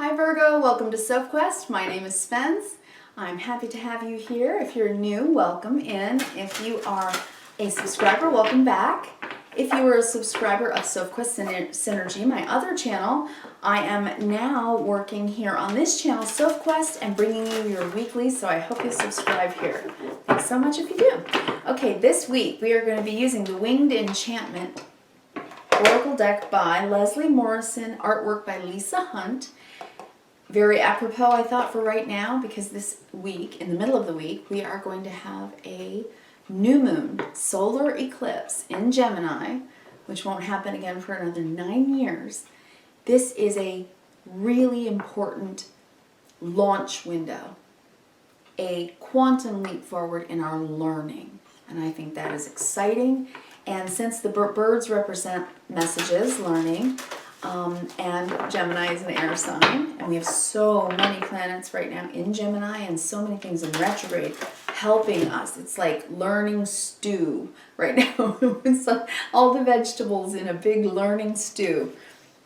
Hi Virgo, welcome to Sophquest. My name is Spence. I'm happy to have you here. If you're new, welcome in. If you are a subscriber, welcome back. If you are a subscriber of Sophquest Synergy, my other channel, I am now working here on this channel, Sophquest, and bringing you your weekly, so I hope you subscribe here. Thanks so much if you do. Okay, this week we are going to be using the Winged Enchantment Oracle deck by Leslie Morrison, artwork by Lisa Hunt. Very apropos, I thought, for right now, because this week, in the middle of the week, we are going to have a new moon solar eclipse in Gemini, which won't happen again for another 9 years. This is a really important launch window, a quantum leap forward in our learning, and I think that is exciting. And since the birds represent messages, learning, and Gemini is an air sign, and we have so many planets right now in Gemini and so many things in retrograde helping us. It's like learning stew right now. It's like all the vegetables in a big learning stew,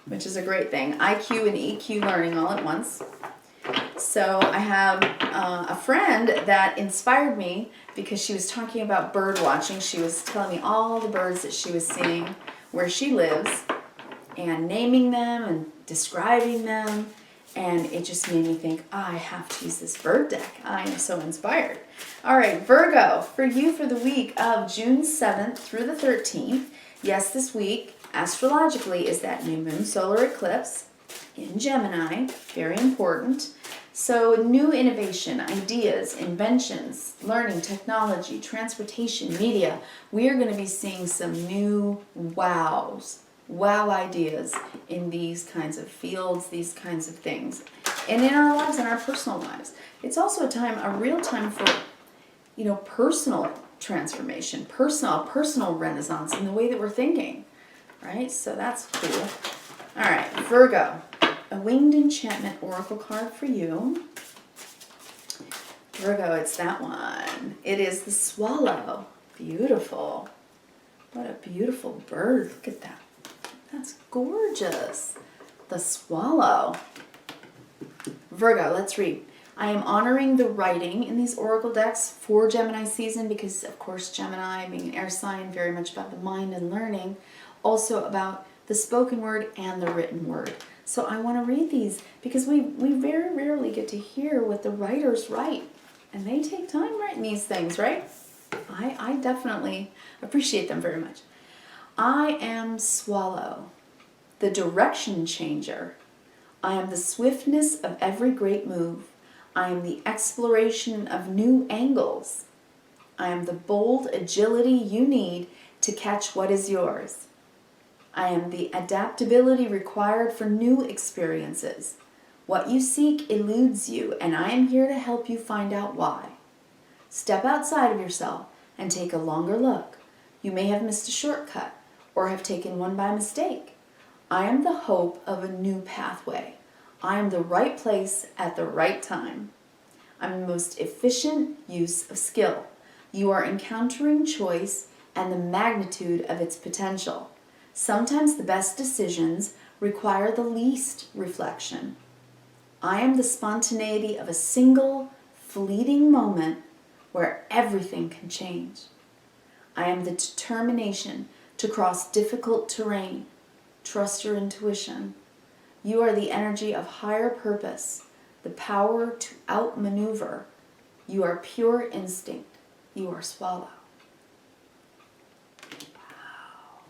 which is a great thing. IQ and EQ learning all at once. So I have a friend that inspired me because she was talking about bird watching. She was telling me all the birds that she was seeing where she lives, and naming them and describing them, and it just made me think, I have to use this bird deck. I am so inspired. All right, Virgo, for you for the week of June 7th through the 13th, yes, this week, astrologically, is that new moon solar eclipse in Gemini, very important. So new innovation, ideas, inventions, learning, technology, transportation, media, we are going to be seeing some new wow ideas in these kinds of fields, these kinds of things, and in our lives, in our personal lives. It's also a real time for, personal transformation, personal renaissance in the way that we're thinking, right? So that's cool. All right, Virgo, a Winged Enchantment Oracle card for you. Virgo, it's that one. It is the swallow. Beautiful. What a beautiful bird. Look at that. That's gorgeous. The swallow. Virgo, let's read. I am honoring the writing in these oracle decks for Gemini season because, of course, Gemini, being an air sign, very much about the mind and learning, also about the spoken word and the written word. So I want to read these because we very rarely get to hear what the writers write, and they take time writing these things, right? I definitely appreciate them very much. I am swallow, the direction changer. I am the swiftness of every great move. I am the exploration of new angles. I am the bold agility you need to catch what is yours. I am the adaptability required for new experiences. What you seek eludes you, and I am here to help you find out why. Step outside of yourself and take a longer look. You may have missed a shortcut, or have taken one by mistake. I am the hope of a new pathway. I am the right place at the right time. I'm the most efficient use of skill. You are encountering choice and the magnitude of its potential. Sometimes the best decisions require the least reflection. I am the spontaneity of a single, fleeting moment where everything can change. I am the determination to cross difficult terrain. Trust your intuition. You are the energy of higher purpose, the power to outmaneuver. You are pure instinct. You are swallow.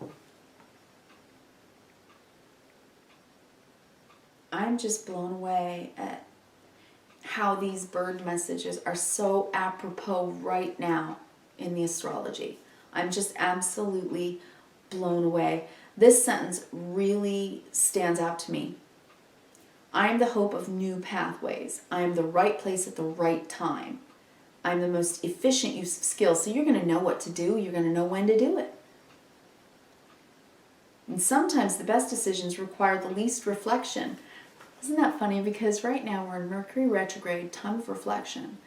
Wow. I'm just blown away at how these bird messages are so apropos right now in the astrology. I'm just absolutely blown away. This sentence really stands out to me. I am the hope of new pathways. I am the right place at the right time. I am the most efficient use of skill. So you're going to know what to do. You're going to know when to do it. And sometimes the best decisions require the least reflection. Isn't that funny? Because right now we're in Mercury retrograde, time of reflection.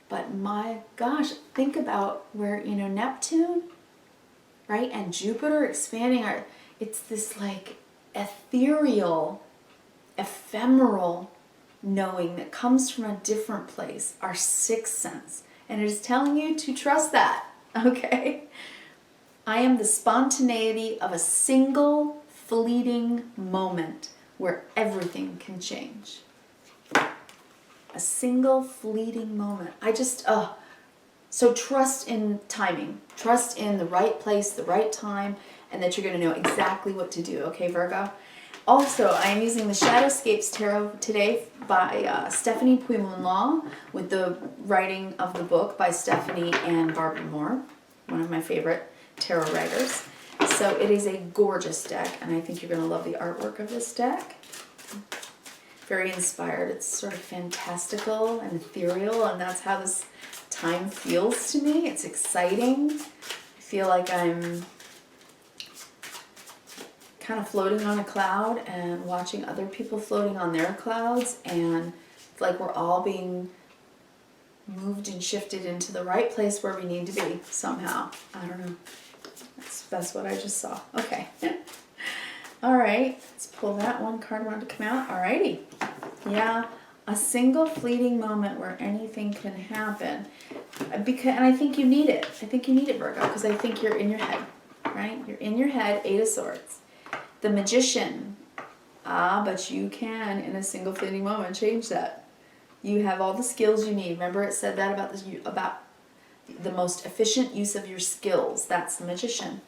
But my gosh, think about where, Neptune, right? And Jupiter expanding it's this like ethereal ephemeral knowing that comes from a different place, our sixth sense. And it is telling you to trust that, okay? I am the spontaneity of a single fleeting moment where everything can change. A single fleeting moment. So trust in timing. Trust in the right place, the right time, and that you're going to know exactly what to do, okay, Virgo? Also, I am using the Shadowscapes Tarot today by Stephanie Puy-Moon-Law with the writing of the book by Stephanie and Barbara Moore, one of my favorite tarot writers. So it is a gorgeous deck, and I think you're going to love the artwork of this deck. Very inspired. It's sort of fantastical and ethereal, and that's how this time feels to me. It's exciting. I feel like I'm kind of floating on a cloud and watching other people floating on their clouds, and it's like we're all being moved and shifted into the right place where we need to be somehow. I don't know. That's what I just saw. Okay. All right. Let's pull that one card wanted to come out. Alrighty. Yeah. A single fleeting moment where anything can happen. And I think you need it. I think you need it, Virgo, because I think you're in your head, right? You're in your head, 8 of Swords. The Magician. But you can, in a single fleeting moment, change that. You have all the skills you need. Remember it said that about the most efficient use of your skills. That's the Magician.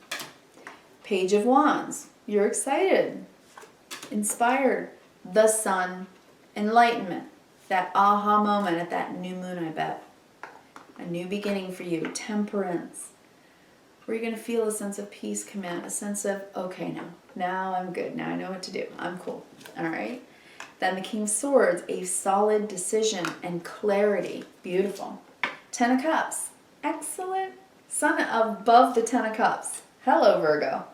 Page of Wands. You're excited, inspired. The Sun. Enlightenment. That aha moment at that new moon, I bet. A new beginning for you. Temperance. Where you're going to feel a sense of peace come in. A sense of, okay, now I'm good. Now I know what to do. I'm cool. All right. Then the King of Swords. A solid decision and clarity. Beautiful. 10 of Cups. Excellent. Sun above the 10 of Cups. Hello, Virgo.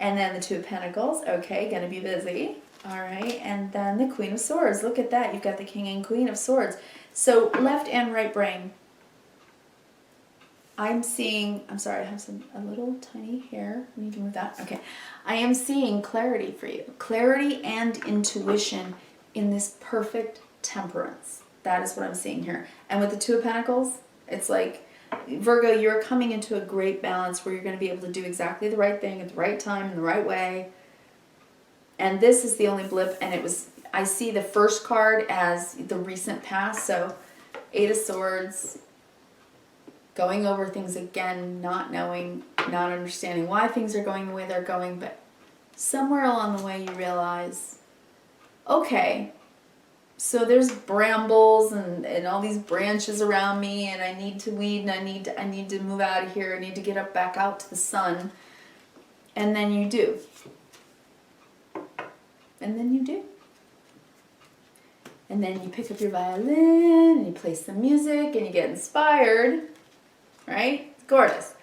And then the 2 of Pentacles. Okay, going to be busy. All right, and then the Queen of Swords. Look at that. You've got the King and Queen of Swords. So left and right brain. I'm seeing, I'm sorry, I have a little tiny hair. I need to move that. Okay. I am seeing clarity for you. Clarity and intuition in this perfect temperance. That is what I'm seeing here. And with the 2 of Pentacles, it's like, Virgo, you're coming into a great balance where you're going to be able to do exactly the right thing at the right time in the right way. And this is the only blip, and I see the first card as the recent past, so 8 of Swords, going over things again, not knowing, not understanding why things are going the way they're going, but somewhere along the way you realize, okay, so there's brambles and all these branches around me, and I need to weed, and I need to move out of here, I need to get back out to the sun, and then you do. And then you do. And then you pick up your violin and you play some music and you get inspired. Right? It's gorgeous.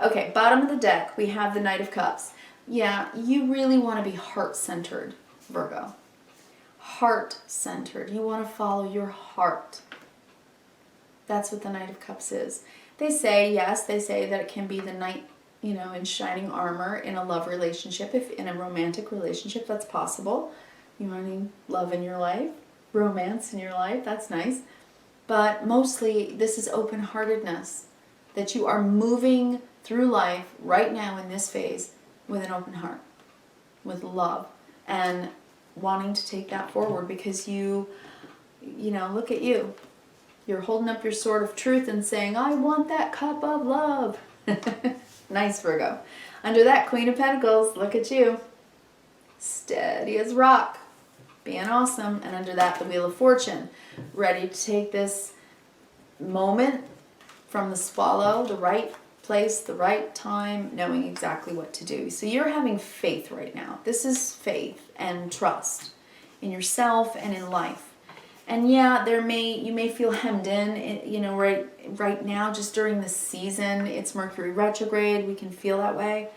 Okay, bottom of the deck, we have the Knight of Cups. Yeah, you really want to be heart-centered, Virgo. Heart-centered. You want to follow your heart. That's what the Knight of Cups is. They say, yes, they say that it can be the knight, you know, in shining armor in a love relationship. If in a romantic relationship, that's possible. You wanting love in your life, romance in your life, that's nice. But mostly, this is open-heartedness. That you are moving through life right now in this phase with an open heart, with love, and wanting to take that forward because you know, look at you. You're holding up your sword of truth and saying, I want that cup of love. Nice, Virgo. Under that, Queen of Pentacles, look at you. Steady as rock. Being awesome. And under that, the Wheel of Fortune. Ready to take this moment from the swallow, the right place, the right time, knowing exactly what to do. So you're having faith right now. This is faith and trust in yourself and in life. And yeah, you may feel hemmed in, you know, right now, just during this season. It's Mercury retrograde. We can feel that way.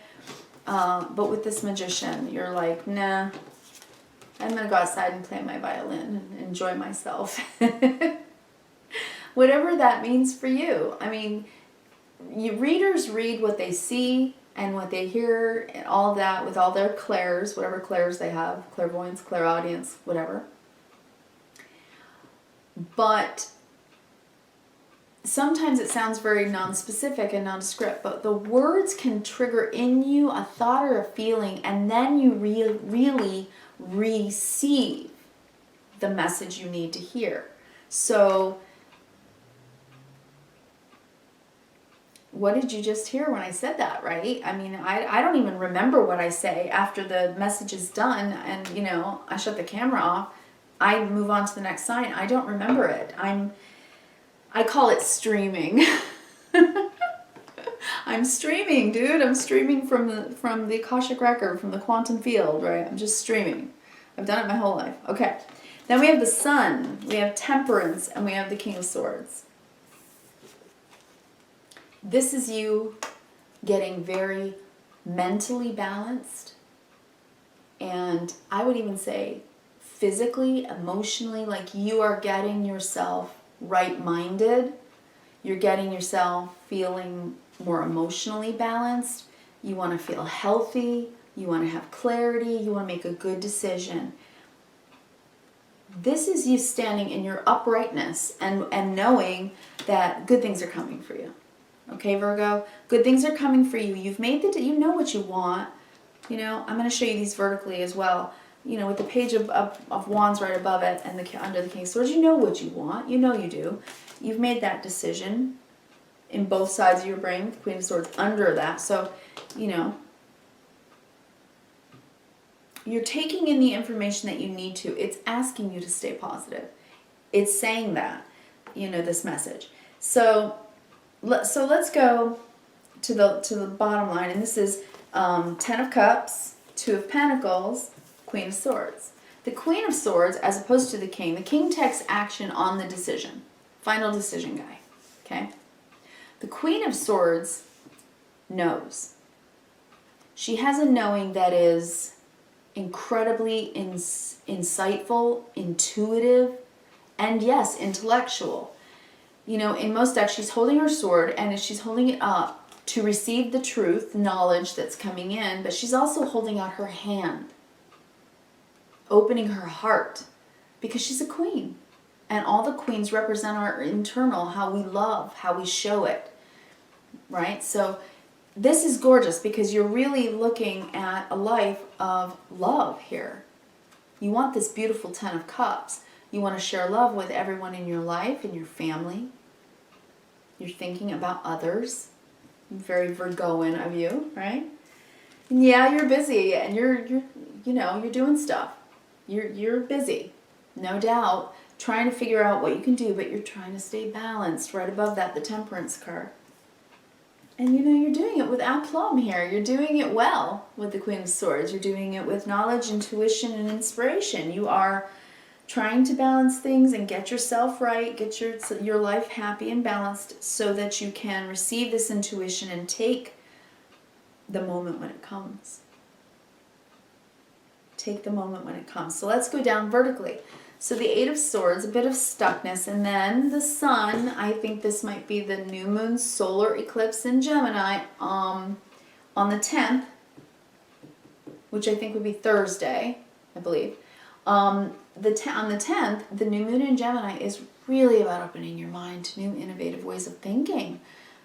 But with this Magician, you're like, nah, I'm going to go outside and play my violin and enjoy myself. Whatever that means for you. I mean, readers read what they see and what they hear and all of that with all their clairs, whatever clairs they have, clairvoyance, clairaudience, whatever. But sometimes it sounds very non-specific and nondescript, but the words can trigger in you a thought or a feeling, and then you really receive the message you need to hear. So, what did you just hear when I said that, right? I mean, I don't even remember what I say after the message is done and, you know, I shut the camera off. I move on to the next sign. I don't remember it. I call it streaming. I'm streaming, dude. I'm streaming from the Akashic record, from the quantum field, right? I'm just streaming. I've done it my whole life. Okay. Then we have the Sun, we have Temperance, and we have the King of Swords. This is you getting very mentally balanced, and I would even say physically, emotionally, like you are getting yourself right-minded. You're getting yourself feeling more emotionally balanced. You want to feel healthy. You want to have clarity. You want to make a good decision. This is you standing in your uprightness and knowing that good things are coming for you. Okay, Virgo? Good things are coming for you. You've made you know what you want. You know, I'm going to show you these vertically as well. You know, with the page of Wands right above it and under the King of Swords, you know what you want. You know you do. You've made that decision in both sides of your brain, Queen of Swords under that. So, you know, you're taking in the information that you need to. It's asking you to stay positive. It's saying that, you know, this message. So let's go to the bottom line, and this is 10 of Cups, 2 of Pentacles, Queen of Swords. The Queen of Swords, as opposed to the King takes action on the decision. Final decision guy. Okay? The Queen of Swords knows. She has a knowing that is incredibly insightful, intuitive, and yes, intellectual. You know, in most decks, she's holding her sword, and she's holding it up to receive the truth, knowledge that's coming in, but she's also holding out her hand, opening her heart, because she's a queen. And all the queens represent our internal, how we love, how we show it, right? So this is gorgeous because you're really looking at a life of love here. You want this beautiful 10 of Cups. You want to share love with everyone in your life, in your family. You're thinking about others. Very Virgoan of you, right? And yeah, you're busy and you're doing stuff. You're busy, no doubt, trying to figure out what you can do, but you're trying to stay balanced. Right above that, the Temperance card. And you know, you're doing it with aplomb here. You're doing it well with the Queen of Swords. You're doing it with knowledge, intuition, and inspiration. You are trying to balance things and get yourself right, get your life happy and balanced so that you can receive this intuition and take the moment when it comes. Take the moment when it comes. So let's go down vertically. So the 8 of Swords, a bit of stuckness, and then the Sun. I think this might be the new moon solar eclipse in Gemini on the 10th, which I think would be Thursday, I believe. On the 10th, the new moon in Gemini is really about opening your mind to new innovative ways of thinking,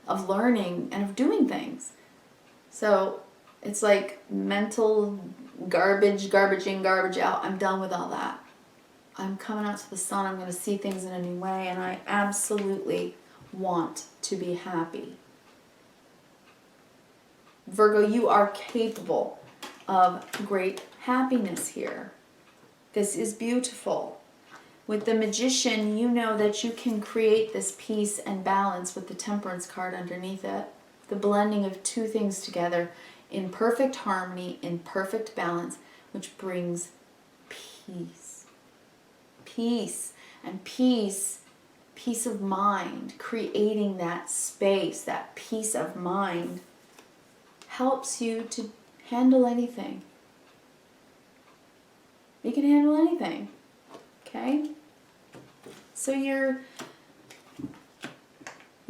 of learning, and of doing things. So it's like mental garbage in, garbage out. I'm done with all that. I'm coming out to the sun. I'm going to see things in a new way, and I absolutely want to be happy. Virgo, you are capable of great happiness here. This is beautiful. With the Magician, you know that you can create this peace and balance with the Temperance card underneath it. The blending of two things together in perfect harmony, in perfect balance, which brings peace. Peace and peace of mind, creating that space, that peace of mind helps you to handle anything. You can handle anything, okay? So you're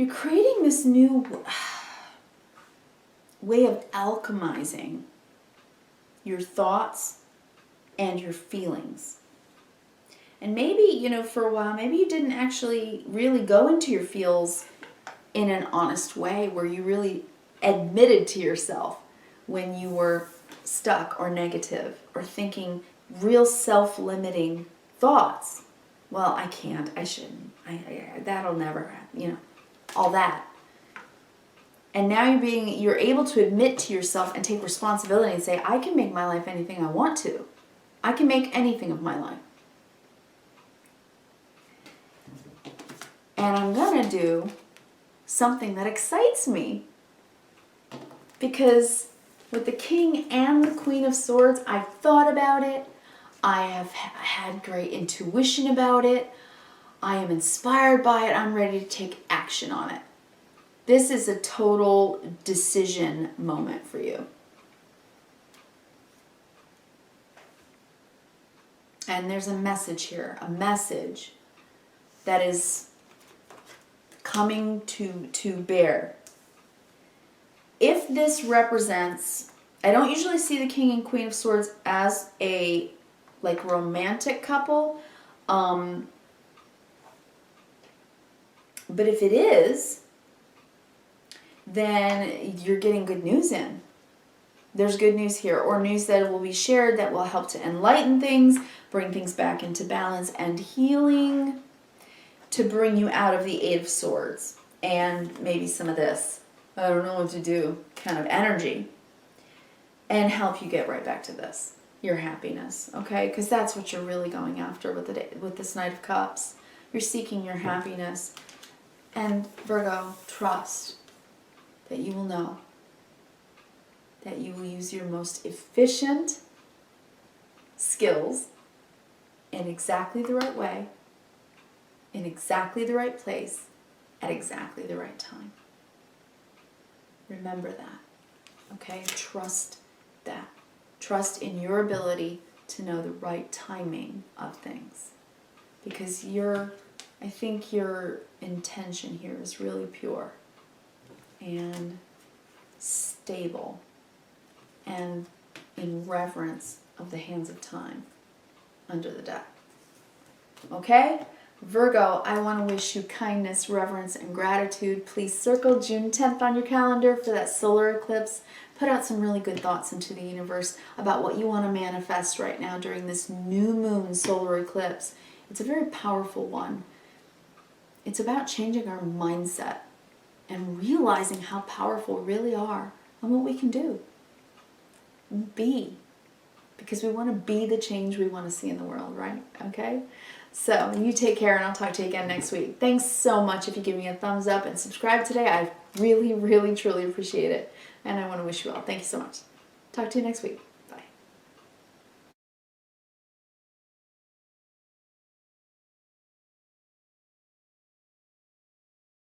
creating this new way of alchemizing your thoughts and your feelings. And maybe, you know, for a while, maybe you didn't actually really go into your feels in an honest way where you really admitted to yourself when you were stuck or negative or thinking real self-limiting thoughts. Well, I can't, I shouldn't, that'll never happen, you know, all that. And now you're able to admit to yourself and take responsibility and say, I can make my life anything I want to. I can make anything of my life. And I'm going to do something that excites me. Because with the King and the Queen of Swords, I've thought about it. I have had great intuition about it. I am inspired by it. I'm ready to take action on it. This is a total decision moment for you. And there's a message here, a message that is coming to bear. If this represents, I don't usually see the King and Queen of Swords as a like romantic couple, but if it is, then you're getting good news in. There's good news here, or news that will be shared that will help to enlighten things, bring things back into balance and healing, to bring you out of the Eight of Swords and maybe some of this, I don't know what to do, kind of energy, and help you get right back to this, your happiness, okay? Because that's what you're really going after with this Knight of Cups. You're seeking your happiness. And Virgo, trust that you will know that you will use your most efficient skills in exactly the right way, in exactly the right place, at exactly the right time. Remember that, okay? Trust that. Trust in your ability to know the right timing of things. Because I think your intention here is really pure and stable and in reverence of the hands of time under the deck. Okay? Virgo, I want to wish you kindness, reverence, and gratitude. Please circle June 10th on your calendar for that solar eclipse. Put out some really good thoughts into the universe about what you want to manifest right now during this new moon solar eclipse. It's a very powerful one. It's about changing our mindset and realizing how powerful we really are and what we can do. Be. Because we want to be the change we want to see in the world, right? Okay? So, you take care, and I'll talk to you again next week. Thanks so much if you give me a thumbs up and subscribe today. I really, really, truly appreciate it. And I want to wish you well. Thank you so much. Talk to you next week.